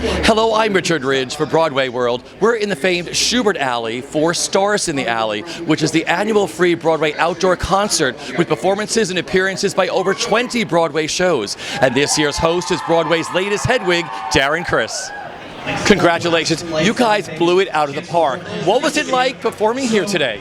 Hello, I'm Richard Ridge for BroadwayWorld. We're in the famed Shubert Alley for Stars in the Alley, which is the annual free Broadway outdoor concert with performances and appearances by over 20 Broadway shows. And this year's host is Broadway's latest Hedwig, Darren Criss. Congratulations. You guys blew it out of the park. What was it like performing here today?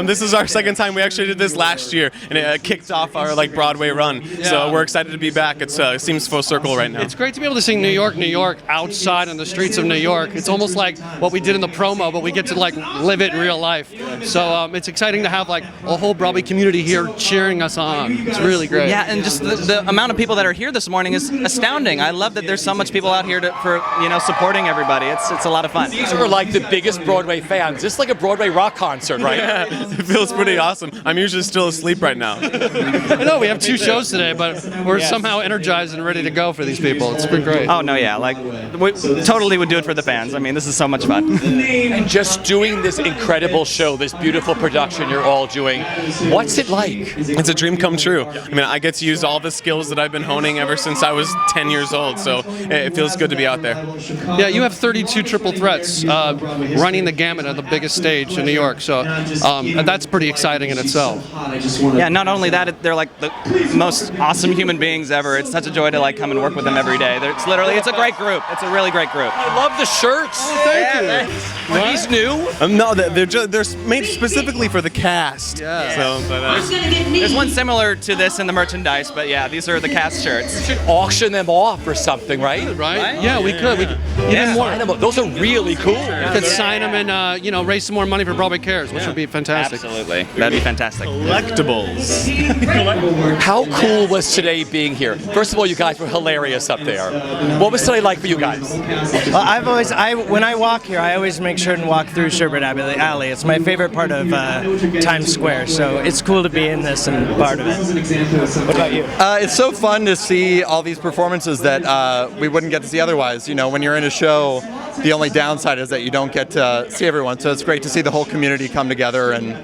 This is our second time. We actually did this last year, and it kicked off our Broadway run. Yeah. So we're excited to be back. It seems full circle right now. It's great to be able to sing New York, New York outside on the streets of New York. It's almost like what we did in the promo, but we get to live it in real life. So it's exciting to have a whole Broadway community here cheering us on. It's really great. Yeah, and just the amount of people that are here this morning is astounding. I love that there's so much people out here for supporting everybody. It's a lot of fun. These are like the biggest Broadway fans. This is like a Broadway rock concert, right? Yeah, it feels pretty awesome. I'm usually still asleep right now. I know we have 2 shows today, but we're somehow energized and ready to go for these people. It's been great. Oh no, yeah, we totally would do it for the fans. I mean, this is so much fun. And just doing this incredible show, this beautiful production you're all doing, what's it like? It's a dream come true. I mean, I get to use all the skills that I've been honing ever since I was 10 years old, so it feels good to be out there. Yeah, you have 32 triple threats running the gamut on the biggest stage in New York, so that's pretty exciting in itself. Yeah, not only that, they're like the most awesome human beings ever. It's such a joy to come and work with them every day. It's a great group. It's a really great group. I love the shirts. Thank you. Are these new? No, they're made specifically for the cast. Yeah. So, There's one similar to this in the merchandise, but yeah, these are the cast shirts. You should auction them off or something, right? Right? Yeah, we could. Even more. Those are really cool. We could sign them and raise some more money for Broadway Cares, which would be fantastic. Absolutely, that'd be fantastic. Collectibles. How cool was today being here? First of all, you guys were hilarious up there. What was today like for you guys? Well, when I walk here, I always make sure and walk through Shubert Alley. It's my favorite part of Times Square, so it's cool to be in this and part of it. What about you? It's so fun to see all these performances that we wouldn't get to see otherwise. When you're in a show, the only downside is that you don't get to see everyone, so it's great to see the whole community come together and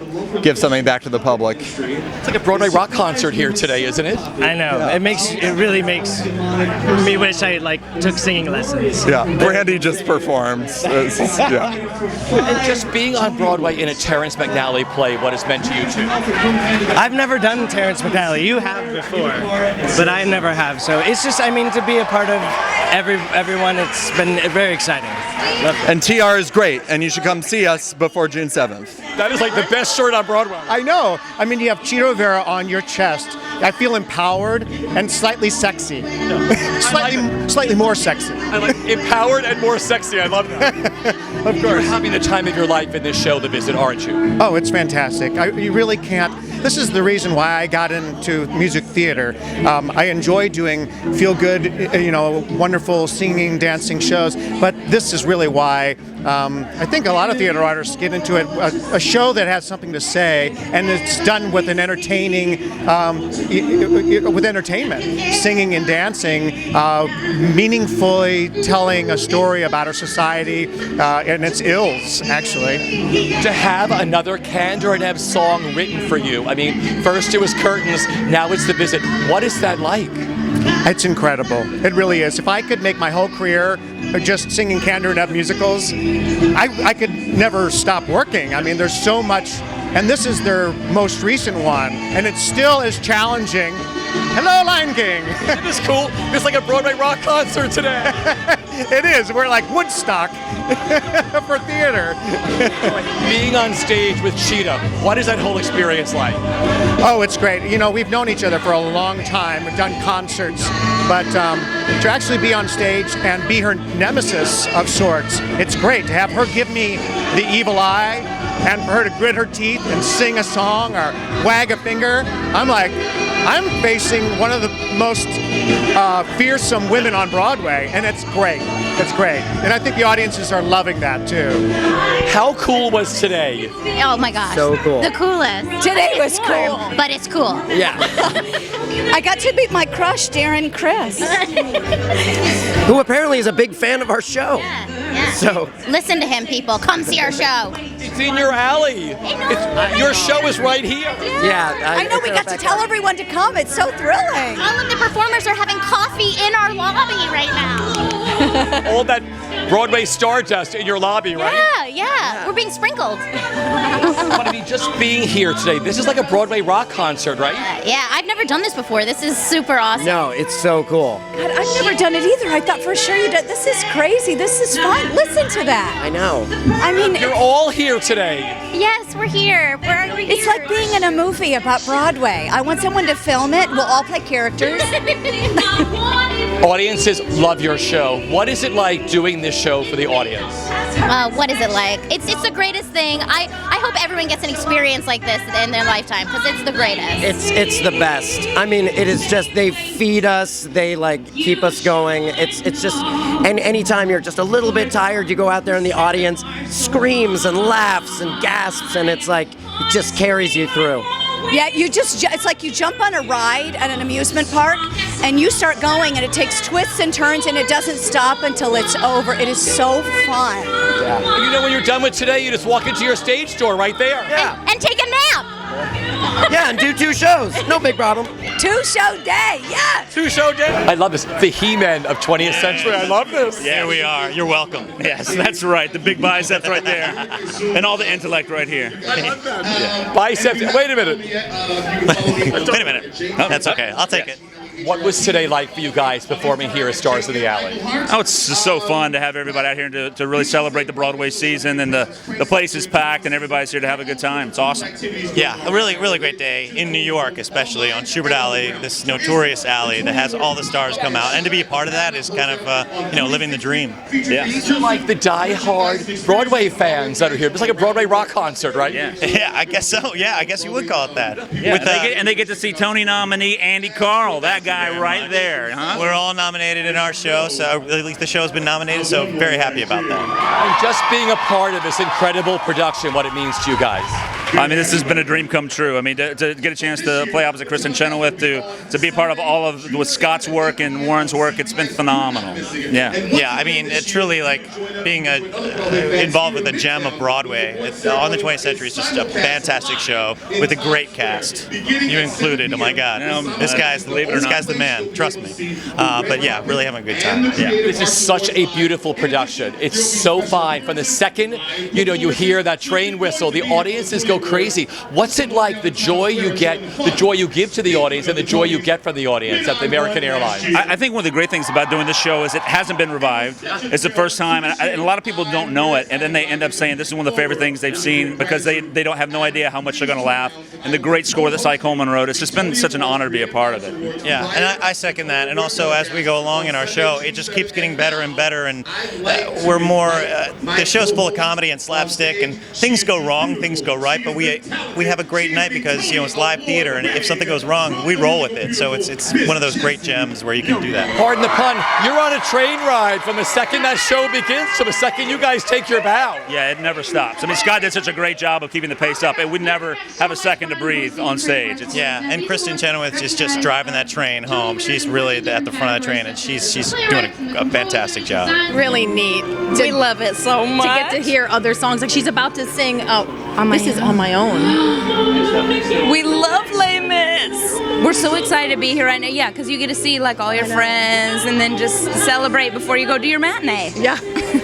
give something back to the public. It's like a Broadway rock concert here today, isn't it? I know. Yeah. It really makes me wish I took singing lessons. Yeah, Brandy just performed. And just being on Broadway in a Terrence McNally play, what has meant to you two? I've never done Terrence McNally. You have before, but I never have. So it's just, to be a part of everyone, it's been very exciting. And TR is great, and you should come see us before June 7th. That is like the best shirt on Broadway. I know. You have Cheeto Vera on your chest. I feel empowered and slightly sexy. Slightly more sexy. I like empowered and more sexy. I love that. Of course. You're having the time of your life in this show, The Visit, aren't you? Oh, it's fantastic. You really can't. This is the reason why I got into music theater. I enjoy doing feel-good, wonderful singing, dancing shows, but this is really why I think a lot of theater artists get into it. A show that has something to say, and it's done with an entertaining, with entertainment, singing and dancing, meaningfully telling a story about our society and its ills, actually. To have another Candor and Ebb song written for you. First it was Curtains, now it's The Visit. What is that like? It's incredible. It really is. If I could make my whole career just singing Candor and Ebb musicals, I could never stop working. There's so much, and this is their most recent one, and it still is challenging. Hello, Lion King. Isn't this cool? It's like a Broadway rock concert today. It is. We're like Woodstock for theater. Being on stage with Cheetah, what is that whole experience like? Oh, it's great. We've known each other for a long time. We've done concerts, but to actually be on stage and be her nemesis of sorts, it's great to have her give me the evil eye and for her to grit her teeth and sing a song or wag a finger. I'm facing one of the most fearsome women on Broadway, and it's great. It's great. And I think the audiences are loving that, too. How cool was today? Oh, my gosh. So cool. The coolest. Today was cool. But it's cool. Yeah. I got to meet my crush, Darren Criss. Who apparently is a big fan of our show. Yeah. So listen to him, people. Come see our show. It's in your alley. Your show is right here. yeah, I know we got to tell everyone to come. It's so thrilling. All of the performers are having coffee in our lobby right now. All that Broadway stardust in your lobby, right? Yeah. We're being sprinkled. But I mean, just being here today, this is like a Broadway rock concert, right? Yeah, I've never done this before. This is super awesome. No, it's so cool. God, I've never done it either. I thought for sure you did. This is crazy. This is fun. Listen to that. I know. I mean, You're all here today. Yes, we're here. it's like being in a movie about Broadway. I want someone to film it. We'll all play characters. Audiences love your show. What is it like doing this show for the audience? What is it like? It's the greatest thing. I hope everyone gets an experience like this in their lifetime because it's the greatest. It's the best. I mean, it is just, they feed us, they like keep us going. It's just, and anytime you're just a little bit tired, you go out there and the audience screams and laughs and gasps, and it's like, it just carries you through. Yeah, it's like you jump on a ride at an amusement park and you start going and it takes twists and turns and it doesn't stop until it's over. It is so fun. Yeah. You know, when you're done with today, you just walk into your stage door right there. Yeah. And take a nap. Yeah, and do 2 shows. No big problem. 2-show day, yeah. 2-show day. I love this. The He-Man of 20th century. I love this. Yeah, we are. You're welcome. Yes, that's right. The big biceps right there. And all the intellect right here. I love that. Yeah. Biceps. Wait a minute. Wait a minute. Oh, that's okay. I'll take it. What was today like for you guys performing here at Stars in the Alley? Oh, it's just so fun to have everybody out here to really celebrate the Broadway season, and the place is packed and everybody's here to have a good time. It's awesome. Yeah, a really, really great day in New York, especially on Shubert Alley, this notorious alley that has all the stars come out, and to be a part of that is kind of, living the dream. Yeah. These are like the die-hard Broadway fans that are here. It's like a Broadway rock concert, right? Yeah. Yeah, I guess so. Yeah, I guess you would call it that. Yeah, and they get to see Tony nominee Andy Carl, that guy right there. Huh? We're all nominated in our show, so at least the show's been nominated, so very happy about that. And just being a part of this incredible production, what it means to you guys. I mean, this has been a dream come true. I mean, to get a chance to play opposite Chris and Chenoweth, to be a part of all of with Scott's work and Warren's work, it's been phenomenal. Yeah. Yeah, I mean, it's truly like being involved with a gem of Broadway. On the 20th Century is just a fantastic show with a great cast. You included. Oh my God, this guy's the man. Trust me. But yeah, really having a good time. Yeah. This is such a beautiful production. It's so fine. From the second you hear that train whistle, the audiences go crazy. What's it like, the joy you get, the joy you give to the audience, and the joy you get from the audience at the American Airlines? I think one of the great things about doing this show is it hasn't been revived. It's the first time, and a lot of people don't know it, and then they end up saying this is one of the favorite things they've seen because they don't have no idea how much they're going to laugh. And the great score that Cy Coleman wrote, it's just been such an honor to be a part of it. Yeah, and I second that. And also, as we go along in our show, it just keeps getting better and better, and we're more. The show's full of comedy and slapstick, and things go wrong, things go right, but we have a great night because it's live theater, and if something goes wrong, we roll with it. So it's one of those great gems where you can do that. Pardon the pun. You're on a train ride from the second that show begins to the second you guys take your bow. Yeah, it never stops. I mean, Scott did such a great job of keeping the pace up. It would never have a second to breathe on stage. Yeah, and Kristen Chenoweth is just driving that train home. She's really at the front of the train, and she's doing a fantastic job. Really neat. We love it so much. To get to hear other songs. Like she's about to sing, This is On My Own. We love Les Mis. We're so excited to be here right now. Yeah, because you get to see like all your friends and then just celebrate before you go do your matinee. Yeah.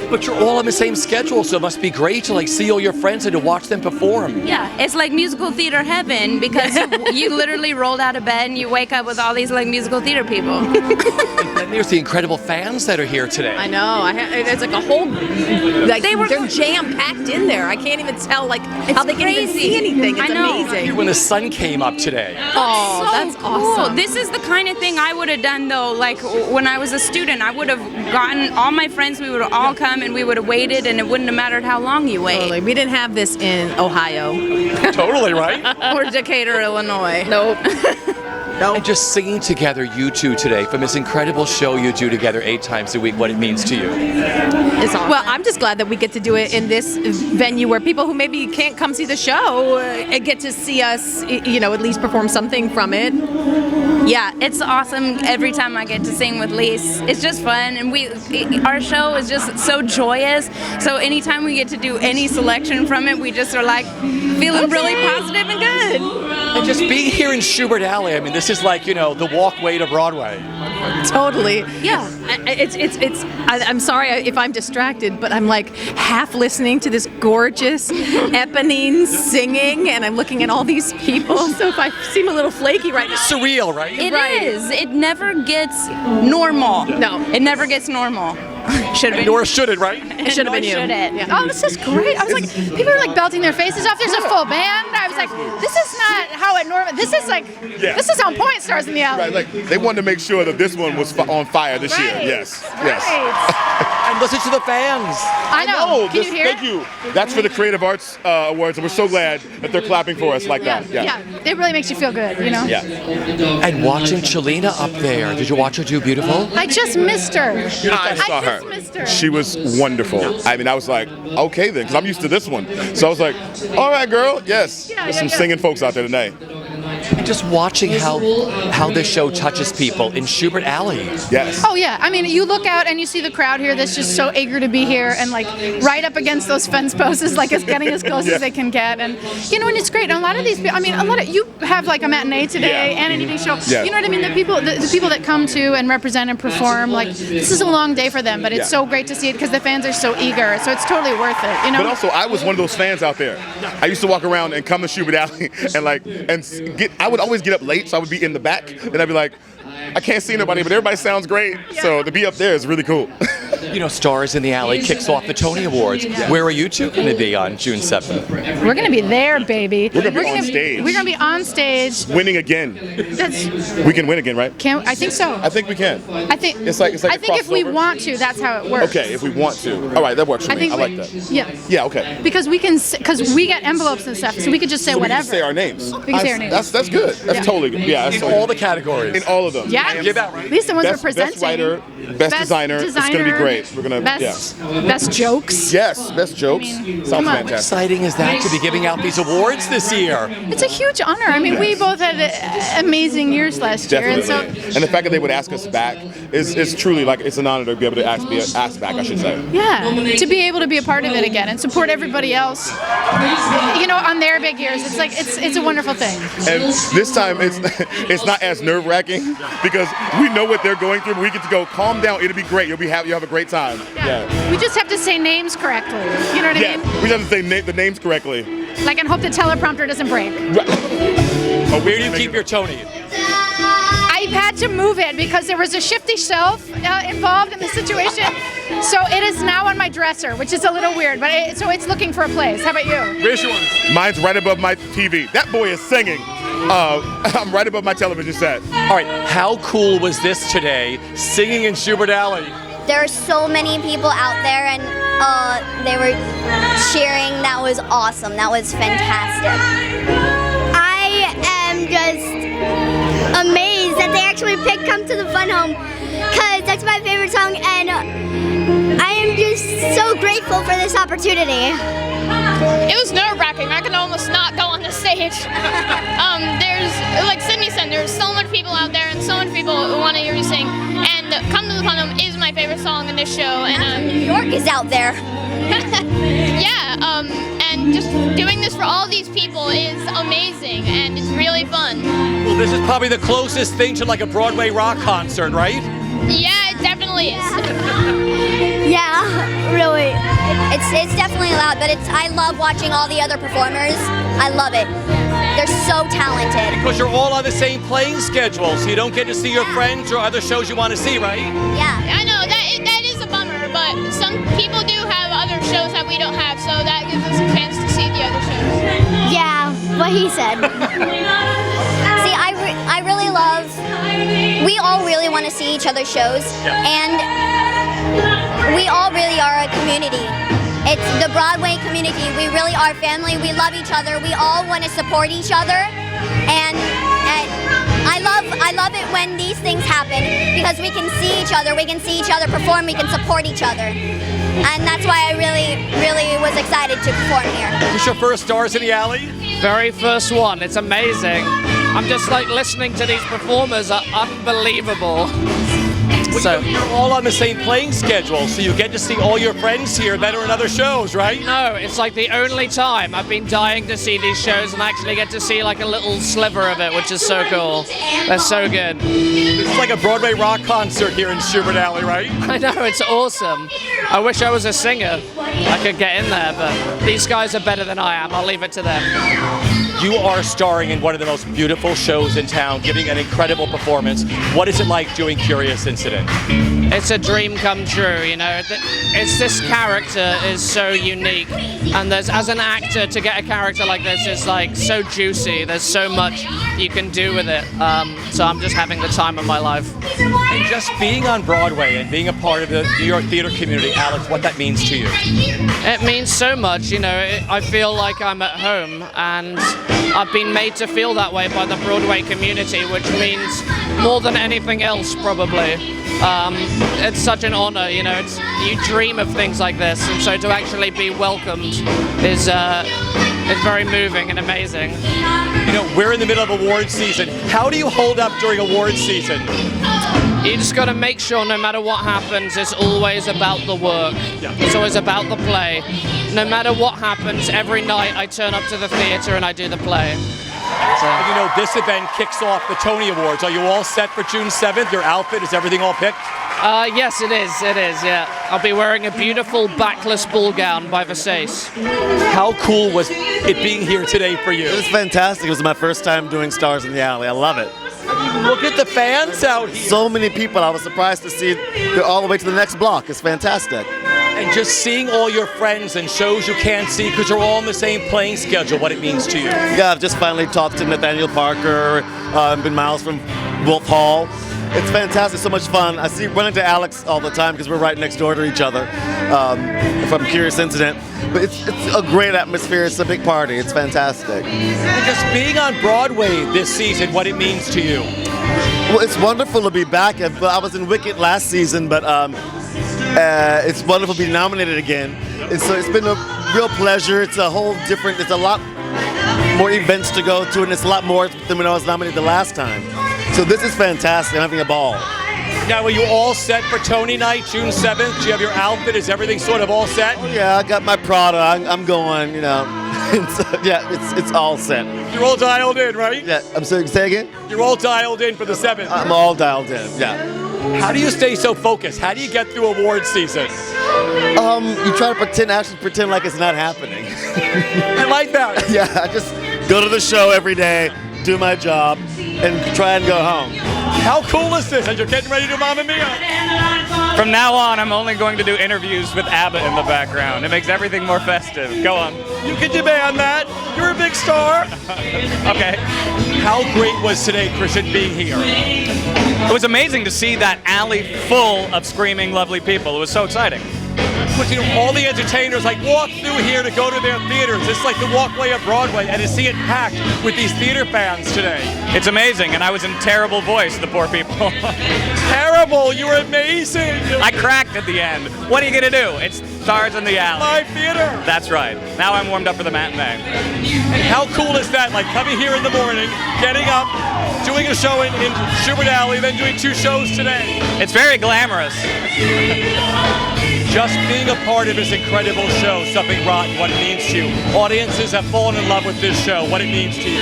But you're all on the same schedule, so it must be great to see all your friends and to watch them perform. Yeah, it's like musical theater heaven because you literally rolled out of bed and you wake up with all these musical theater people. And then there's the incredible fans that are here today. I know. It's like a whole. They're jam packed in there. I can't even tell how they can even see anything. It's amazing. When the sun came up today. Oh, that's awesome. This is the kind of thing I would have done though. Like when I was a student, I would have gotten all my friends. We would have all come and we would have waited, and it wouldn't have mattered how long you wait. Totally. We didn't have this in Ohio. Totally right. Or Decatur, Illinois. Nope. And just singing together, you two today, from this incredible show you do together 8 times a week, what it means to you. It's awesome. Well, I'm just glad that we get to do it in this venue where people who maybe can't come see the show get to see us, at least perform something from it. Yeah, it's awesome every time I get to sing with Lise. It's just fun, and our show is just so joyous. So anytime we get to do any selection from it, we just are feeling really positive and good. And just being here in Shubert Alley, I mean, this is like, the walkway to Broadway. Totally. Yeah. I'm sorry if I'm distracted, but I'm like half listening to this gorgeous Eponine singing, and I'm looking at all these people. So if I seem a little flaky right now. Surreal, right? It is. It never gets normal. No. It never gets normal. Should have been. Nor should it, right? It should have been you. Should it? Yeah. Oh, this is great. I was like, people are like belting their faces off. There's a full band. I was like, this is not how it normally. This is like, this is on point. Stars in the Alley. Right, like they wanted to make sure that this one was on fire this year. Yes, yes. And listen to the fans. I know. Can you hear thank you. That's for the Creative Arts Awards, and we're so glad that they're clapping for us like that. Yeah. It really makes you feel good, Yeah. And watching Chelina up there. Did you watch her do beautiful? I just missed her. I saw her. Missed her. She was wonderful. I mean, I was like, okay then, because I'm used to this one. So I was like, all right, girl, yes. There's some singing folks out there tonight. And just watching how this show touches people in Shubert Alley. Yes. Oh yeah, I mean, you look out and you see the crowd here that's just so eager to be here, and like right up against those fence posts is like getting as close as they can get, and and it's great. And a lot of these people, I mean, you have like a matinee today and an evening show. Yeah. You know what I mean? The people that come to and represent and perform, like this is a long day for them, but it's so great to see it because the fans are so eager. So it's totally worth it. But also, I was one of those fans out there. I used to walk around and come to Shubert Alley I would always get up late, so I would be in the back, and I'd be like, I can't see nobody, but everybody sounds great. So to be up there is really cool. Stars in the Alley kicks off the Tony Awards. Where are you two going to be on June 7th? We're going to be there, baby. We're going to be on stage. We're going to be on stage. Winning again. We can win again, right? I think so. I think we can. I think it's like I think if we want to, that's how it works. Okay, if we want to. All right, that works for me. I like that. Yeah. Yeah, okay. Because we get envelopes and stuff, so we could just say whatever. We can say our names. We can say our names. That's good. That's totally good. Yeah. In all the categories. In all of them. Yeah. At least the ones we're presenting. Best writer, best designer. It's going to be great. We're going to, Best jokes. Yes, best jokes. Sounds fantastic. How exciting is that to be giving out these awards this year? It's a huge honor. I mean, we both had amazing years last year. Definitely. And the fact that they would ask us back is truly like it's an honor to be able to be asked back, I should say. Yeah, to be able to be a part of it again and support everybody else, on their big years. It's like it's a wonderful thing. And this time it's not as nerve-wracking because we know what they're going through. But we get to go, calm down. It'll be great. You'll have a great time. Yeah. We just have to say names correctly. You know what I mean? We just have to say the names correctly. Like, and hope the teleprompter doesn't break. Where do you keep your Tony? I've had to move it because there was a shifty shelf involved in the situation. So it is now on my dresser, which is a little weird, but so it's looking for a place. How about you? Where's yours? Mine's right above my TV. That boy is singing. I'm right above my television set. All right, how cool was this today, singing in Shubert Alley? There are so many people out there, and they were cheering. That was awesome. That was fantastic. I am just amazed that they actually picked "Come to the Fun Home" because that's my favorite song, and I am just so grateful for this opportunity. It was nerve-wracking. I could almost not go on the stage. There's, like Sydney said, there's so much people out there and so many people who want to hear you sing. And "Come to the Fun Home" is my favorite song in this show. And New York is out there. And just doing this for all these people is amazing, and it's really fun. Well, this is probably the closest thing to like a Broadway rock concert, right? Yeah, it definitely is. Yeah, really. It's definitely loud, but I love watching all the other performers. I love it. They're so talented. Because you're all on the same playing schedule, so you don't get to see your friends or other shows you want to see, right? Yeah. I know, that is a bummer, but some people do have other shows that we don't have, so that gives us a chance to see the other shows. Yeah, what he said. See, I really love, we all really want to see each other's shows, and we all really are a community. It's the Broadway community. We really are family. We love each other. We all want to support each other, and I love it when these things happen because we can see each other. We can see each other perform. We can support each other, and that's why I really was excited to perform here. Is this your first Stars in the Alley? Very first one. It's amazing. I'm just like listening to these performers are unbelievable. So you're all on the same playing schedule, so you get to see all your friends here that are in other shows, right? No, it's like the only time I've been dying to see these shows and actually get to see like a little sliver of it, which is so cool. They're so good. It's like a Broadway rock concert here in Shubert Alley, right? I know, it's awesome. I wish I was a singer. I could get in there, but these guys are better than I am. I'll leave it to them. You are starring in one of the most beautiful shows in town, giving an incredible performance. What is it like doing Curious Incident? It's a dream come true, you know. It's this character is so unique, and as an actor to get a character like this is like so juicy. There's so much you can do with it. So I'm just having the time of my life. And just being on Broadway and being a part of the New York theater community, Alex, what that means to you? It means so much, you know. I feel like I'm at home, and I've been made to feel that way by the Broadway community, which means more than anything else, probably. It's such an honor, you know. You dream of things like this, and so to actually be welcomed is very moving and amazing. You know, we're in the middle of award season. How do you hold up during award season? You just got to make sure no matter what happens, it's always about the work. It's always about the play. No matter what happens, every night I turn up to the theater and I do the play. And you know, this event kicks off the Tony Awards. Are you all set for June 7th? Your outfit, is everything all picked? Yes, it is, yeah. I'll be wearing a beautiful backless ball gown by Versace. How cool was it being here today for you? It was fantastic. It was my first time doing Stars in the Alley. I love it. Look at the fans out here. So many people. I was surprised to see they're all the way to the next block. It's fantastic. And just seeing all your friends and shows you can't see because you're all on the same playing schedule, what it means to you. Yeah, I've just finally talked to Nathaniel Parker, been Miles from Wolf Hall. It's fantastic, so much fun. I run into Alex all the time because we're right next door to each other from Curious Incident. But it's a great atmosphere. It's a big party. It's fantastic. And just being on Broadway this season, what it means to you. Well, it's wonderful to be back. I was in Wicked last season, but it's wonderful to be nominated again. And so it's been a real pleasure. It's a lot more events to go to, and it's a lot more than when I was nominated the last time. So this is fantastic. I'm having a ball. Now, are you all set for Tony night, June 7th? Do you have your outfit? Is everything sort of all set? Oh, yeah, I got my Prada. I'm going, you know. So, yeah, it's all set. You're all dialed in, right? Yeah, I'm sorry, say again? You're all dialed in for the 7th. I'm all dialed in, yeah. How do you stay so focused? How do you get through award season? You try to actually pretend like it's not happening. I like that. Yeah, I just go to the show every day, do my job, and try and go home. How cool is this? And you're getting ready to Mamma Mia. From now on, I'm only going to do interviews with ABBA in the background. It makes everything more festive. Go on. You can demand that. You're a big star. Okay. How great was today, Christian, being here? It was amazing to see that alley full of screaming, lovely people. It was so exciting. But you know, all the entertainers like walk through here to go to their theaters. It's like the walkway of Broadway, and to see it packed with these theater fans today. It's amazing, and I was in terrible voice, the poor people. Terrible! You were amazing! I cracked at the end. What are you gonna do? It's Stars in the Alley. Live theater! That's right. Now I'm warmed up for the matinee. And how cool is that? Like coming here in the morning, getting up, doing a show in Shubert Alley, then doing 2 shows today. It's very glamorous. Just being a part of this incredible show, Something Rotten, what it means to you. Audiences have fallen in love with this show, what it means to you.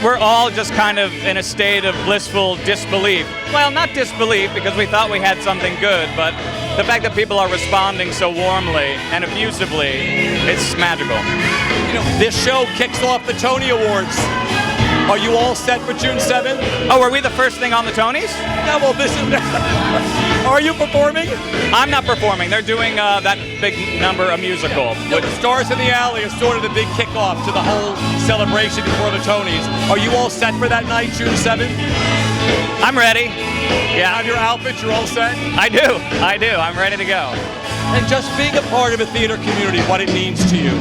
We're all just kind of in a state of blissful disbelief. Well, not disbelief because we thought we had something good, but the fact that people are responding so warmly and effusively, it's magical. You know, this show kicks off the Tony Awards. Are you all set for June 7th? Oh, were we the first thing on the Tonys? No, well, this is... Are you performing? I'm not performing. They're doing that big number, a musical. But Stars in the Alley is sort of the big kickoff to the whole celebration before the Tonys. Are you all set for that night, June 7th? I'm ready. Yeah. You have your outfit, you're all set? I do. I'm ready to go. And just being a part of a theater community, what it means to you.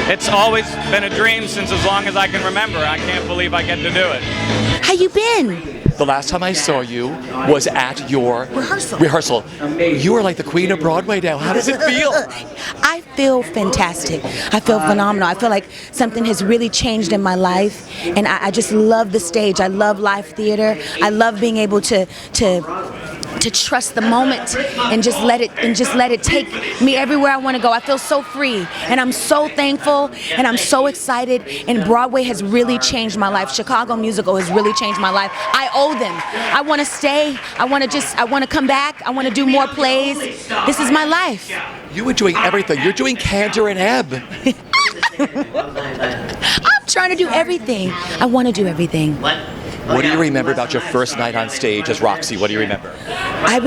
It's always been a dream since as long as I can remember. I can't believe I get to do it. How you been? the last time I saw you was at your rehearsal. You are like the queen of Broadway now. How does it feel? I feel fantastic. I feel phenomenal. I feel like something has really changed in my life, and I just love the stage. I love live theater. I love being able to trust the moment and just let it take me everywhere I want to go. I feel so free, and I'm so thankful, and I'm so excited. And Broadway has really changed my life. Chicago Musical has really changed my life. I owe them. I want to stay. I want to come back. I want to do more plays. This is my life. You were doing everything. You're doing Cantor and Ebb. I'm trying to do everything. I want to do everything. What do you remember about your first night on stage as Roxy? What do you remember? I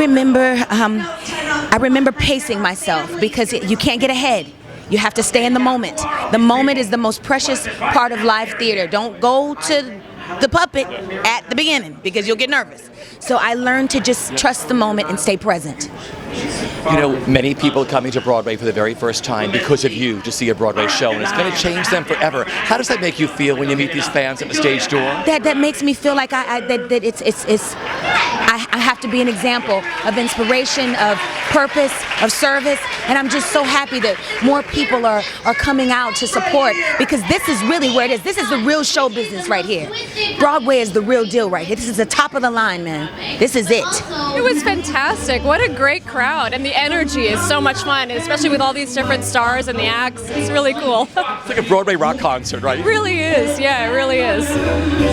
remember pacing myself because you can't get ahead. You have to stay in the moment. The moment is the most precious part of live theater. Don't go to the puppet at the beginning because you'll get nervous. So I learned to just trust the moment and stay present. You know, many people coming to Broadway for the very first time because of you to see a Broadway show, and it's going to change them forever. How does that make you feel when you meet these fans at the stage door? That makes me feel like I have to be an example of inspiration, of purpose, of service, and I'm just so happy that more people are coming out to support, because this is really where it is. This is the real show business right here. Broadway is the real deal right here. This is the top of the line, man. This is it. It was fantastic. What a great crowd, and the energy is so much fun, especially with all these different stars and the acts. It's really cool. It's like a Broadway rock concert, right? It really is. Yeah, it really is.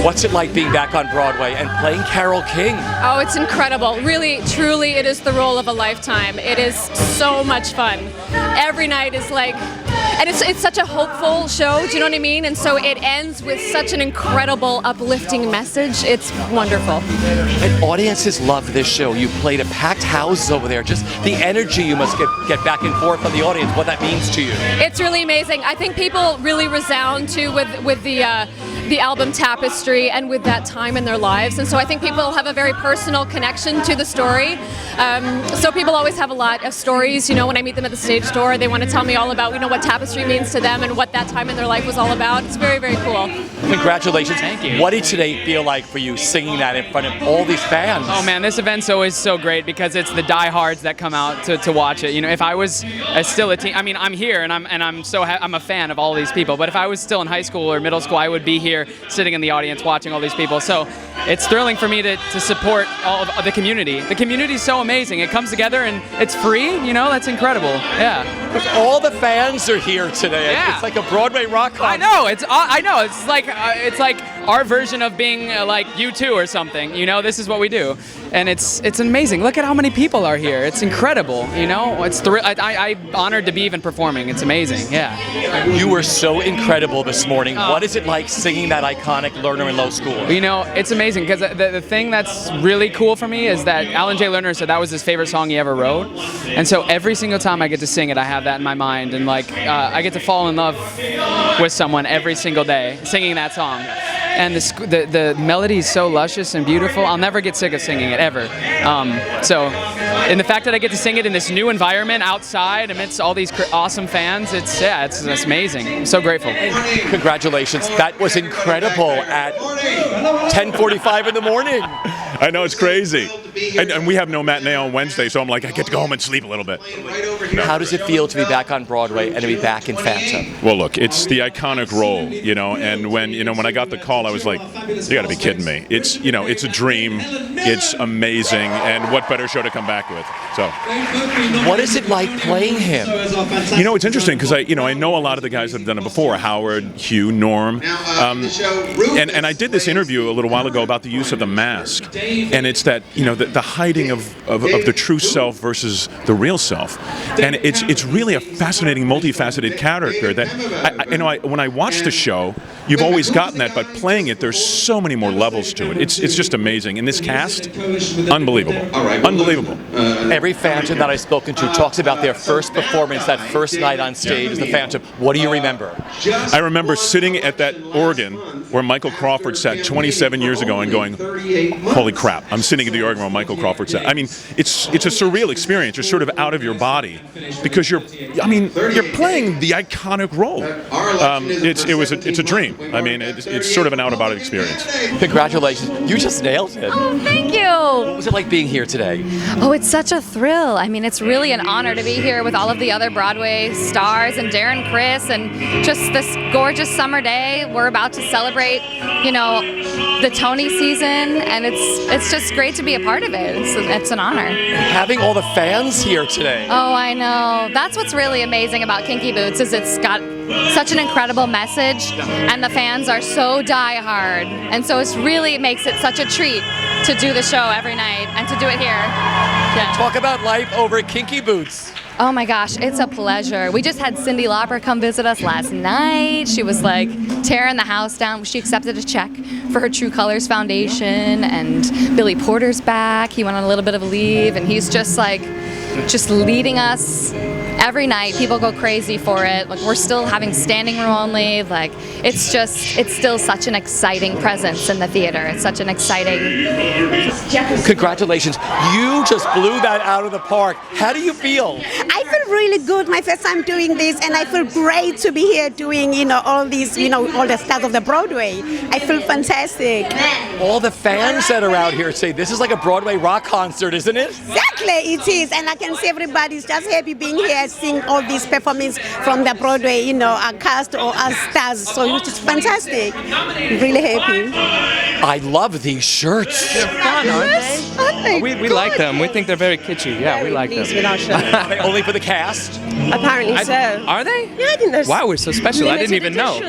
What's it like being back on Broadway and playing Carole King? Oh, it's incredible. Really, truly, it is the role of a lifetime. It is so much fun. Every night is like, and it's such a hopeful show, do you know what I mean? And so it ends with such an incredible, uplifting message. It's wonderful. And audiences love this show. You played at packed houses over there. Just the energy you must get back and forth from the audience, what that means to you. It's really amazing. I think people really resound too with the album Tapestry and with that time in their lives. And so I think people have a very personal connection to the story. So people always have a lot of stories. You know, when I meet them at the stage door, they want to tell me all about, you know, what Tapestry means to them and what that time in their life was all about. It's very, very cool. Congratulations. Thank you. What did today feel like for you singing that in front of all these fans? Oh man, this event's always so great because it's the diehards that come out to watch it. You know, if I was still a teen, I mean, I'm here and I'm a fan of all these people. But if I was still in high school or middle school, I would be here sitting in the audience watching all these people. So it's thrilling for me to support all of the community. The community is so amazing. It comes together and it's free. You know, that's incredible. Yeah. Because all the fans are here today. Yeah. It's like a Broadway rock concert. I know. It's like our version of being like U2 or something. You know, this is what we do, and it's amazing. Look at how many people are here. It's incredible. You know, I'm honored to be even performing. It's amazing. Yeah. You were so incredible this morning. What is it like singing that iconic Lerner in Low School? You know, it's amazing because the thing that's really cool for me is that Alan J. Lerner said that was his favorite song he ever wrote, and so every single time I get to sing it, I have that in my mind, and like I get to fall in love with someone every single day singing that song. And the melody is so luscious and beautiful. I'll never get sick of singing it, ever. And the fact that I get to sing it in this new environment outside amidst all these awesome fans, it's amazing. I'm so grateful. Congratulations. That was incredible at 10:45 in the morning. I know, it's crazy. And we have no matinee on Wednesday, so I'm like, I get to go home and sleep a little bit. How does it feel to be back on Broadway and to be back in Phantom? Well, look, it's the iconic role, you know, and when I got the call, I was like, you gotta be kidding me. It's a dream, it's amazing, and what better show to come back with, so. What is it like playing him? You know, it's interesting, because I know a lot of the guys that have done it before, Howard, Hugh, Norm, and I did this interview a little while ago about the use of the mask, and it's that, you know, the hiding of the true self versus the real self, and it's really a fascinating, multifaceted character that, when I watch the show, you've always gotten that, but playing it, there's so many more levels to it. It's just amazing. And this cast, unbelievable. Unbelievable. Every Phantom that I've spoken to talks about their first performance, that first night on stage as the Phantom. What do you remember? I remember sitting at that organ where Michael Crawford sat 27 years ago and going, holy crap, I'm sitting at the organ where Michael Crawford sat. I mean, it's a surreal experience. You're sort of out of your body because you're playing the iconic role. It's a dream. I mean, it's sort of an out-of-body experience. Congratulations. You just nailed it. Oh, thank you. What was it like being here today? Oh, it's such a thrill. I mean, it's really an honor to be here with all of the other Broadway stars and Darren Criss and just this gorgeous summer day. We're about to celebrate, the Tony season, and it's just great to be a part of it. It's an honor. Having all the fans here today. Oh, I know. That's what's really amazing about Kinky Boots is it's got such an incredible message, and the fans are so die-hard, and so it makes it such a treat to do the show every night and to do it here. Yeah. Talk about life over at Kinky Boots. Oh my gosh, it's a pleasure. We just had Cyndi Lauper come visit us last night. She was like tearing the house down. She accepted a check for her True Colors Foundation, and Billy Porter's back. He went on a little bit of a leave, and he's just leading us every night. People go crazy for it. Like, we're still having standing room only. Like, it's still such an exciting presence in the theater. It's such an exciting... Congratulations. You just blew that out of the park. How do you feel? I feel really good. My first time doing this, and I feel great to be here doing, all these, all the stars of the Broadway. I feel fantastic. All the fans that are out here say this is like a Broadway rock concert, isn't it? Exactly, it is. And I can see everybody's just happy being here, seeing all these performances from the Broadway, our cast or our stars. So it's fantastic. Really happy. I love these shirts. They're fun, aren't they? We like them. We think they're very kitschy. Yeah, we like them. Are they only for the cast? Apparently so. Are they? Yeah, I think there's... Wow, we're so special. I didn't even know.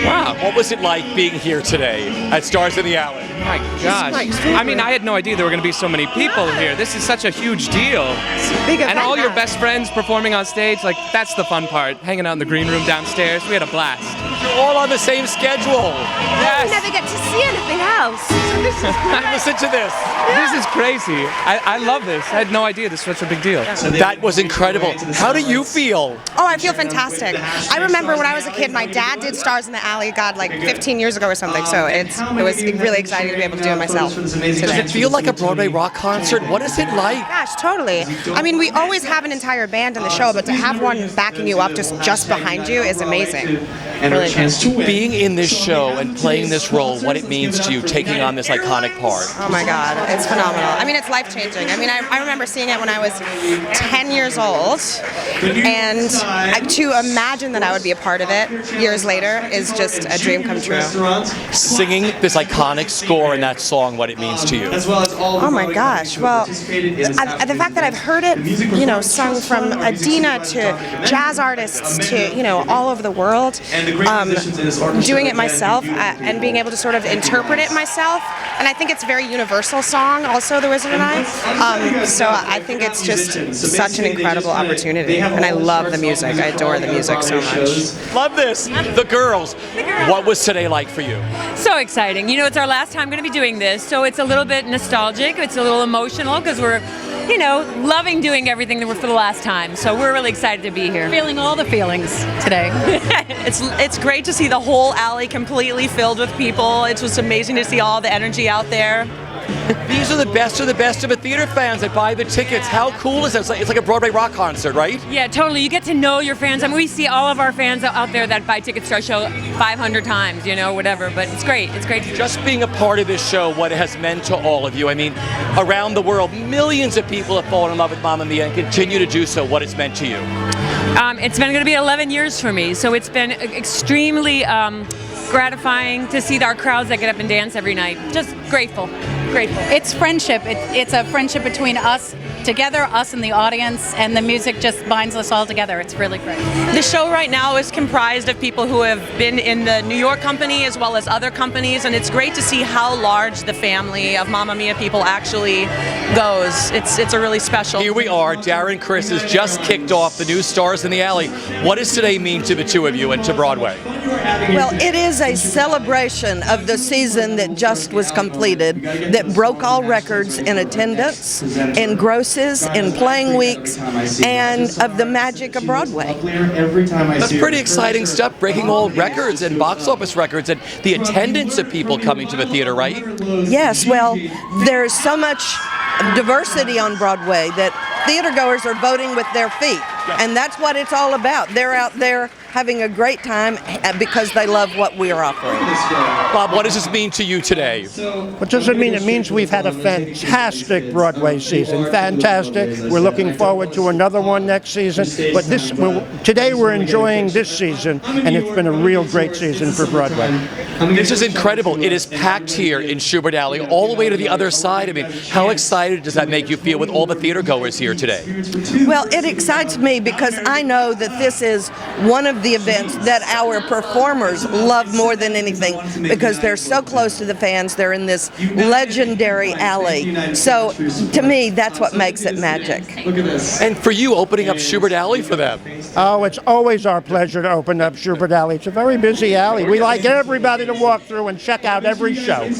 Wow. What was it like being here today at Stars in the Alley? My gosh. I mean, I had no idea there were going to be so many people here. This is such a huge deal. And all your best friends performing on stage, that's the fun part. Hanging out in the green room downstairs. We had a blast. You're all on the same schedule. Yes. We never get to see anything else. So this is great. Listen to this. This is crazy. I love this. I had no idea this was such a big deal. That was incredible. How do you feel? Oh, I feel fantastic. I remember when I was a kid, my dad did Stars in the Alley, 15 years ago or something. So it was really exciting to be able to do it myself today. Does it feel like a Broadway rock concert? What is it like? Gosh, totally. I mean, we always have an entire band in the show, but to have one backing you up just behind you is amazing. Really good. Being in this show and playing this role, what it means to you, taking on this iconic part. Oh my God, it's phenomenal. I mean, it's life-changing. I mean, I remember seeing it when I was 10 years old, and to imagine that I would be a part of it years later is just a dream come true. Singing this iconic score and that song, what it means to you. Oh my gosh, well, the fact that I've heard it, sung from Adina to jazz artists to, all over the world, doing it myself and being able to sort of interpret it myself, and I think it's a very universal song, also, The Wizard and I, so I think it's just such an incredible opportunity, and I love the music. I adore the music so much. Love this. The girls. What was today like for you? So exciting. It's our last time going to be doing this, so it's a little bit nostalgic. It's a little emotional because we're, loving doing everything that we're for the last time. So we're really excited to be here. Feeling all the feelings today. It's great to see the whole alley completely filled with people. It's just amazing to see all the energy out there. These are the best of the theater fans that buy the tickets. How cool is that? It's like a Broadway rock concert, right? Yeah, totally. You get to know your fans. I mean, we see all of our fans out there that buy tickets to our show 500 times, whatever. But it's great. It's great. Just being a part of this show, what it has meant to all of you. I mean, around the world, millions of people have fallen in love with Mamma Mia and continue to do so. What it's meant to you? It's been going to be 11 years for me, so it's been extremely gratifying to see our crowds that get up and dance every night. Just grateful. It's friendship. It's a friendship between us together, us and the audience, and the music just binds us all together. It's really great. The show right now is comprised of people who have been in the New York company as well as other companies, and it's great to see how large the family of Mamma Mia people actually goes. It's a really special. Here we are. Darren Criss has just kicked off the new Stars in the Alley. What does today mean to the two of you and to Broadway? Well, it is a celebration of the season that just was completed, that broke all records in attendance, in grosses, in playing weeks, and of the magic of Broadway. That's pretty exciting stuff, breaking all records and box office records and the attendance of people coming to the theater, right? Yes, well, there's so much diversity on Broadway that theater goers are voting with their feet, and that's what it's all about. They're out there having a great time because they love what we are offering. Bob, what does this mean to you today? What does it mean? It means we've had a fantastic Broadway season. Fantastic. We're looking forward to another one next season. But today we're enjoying this season, and it's been a real great season for Broadway. This is incredible. It is packed here in Shubert Alley, all the way to the other side. I mean, how excited does that make you feel with all the theater goers here today? Well, it excites me because I know that this is one of the events that our performers love more than anything because they're so close to the fans. They're in this legendary alley. So to me, that's what makes it magic. Look at this. And for you, opening up Shubert Alley for them. Oh, it's always our pleasure to open up Shubert Alley. It's a very busy alley. We like everybody to walk through and check out every show.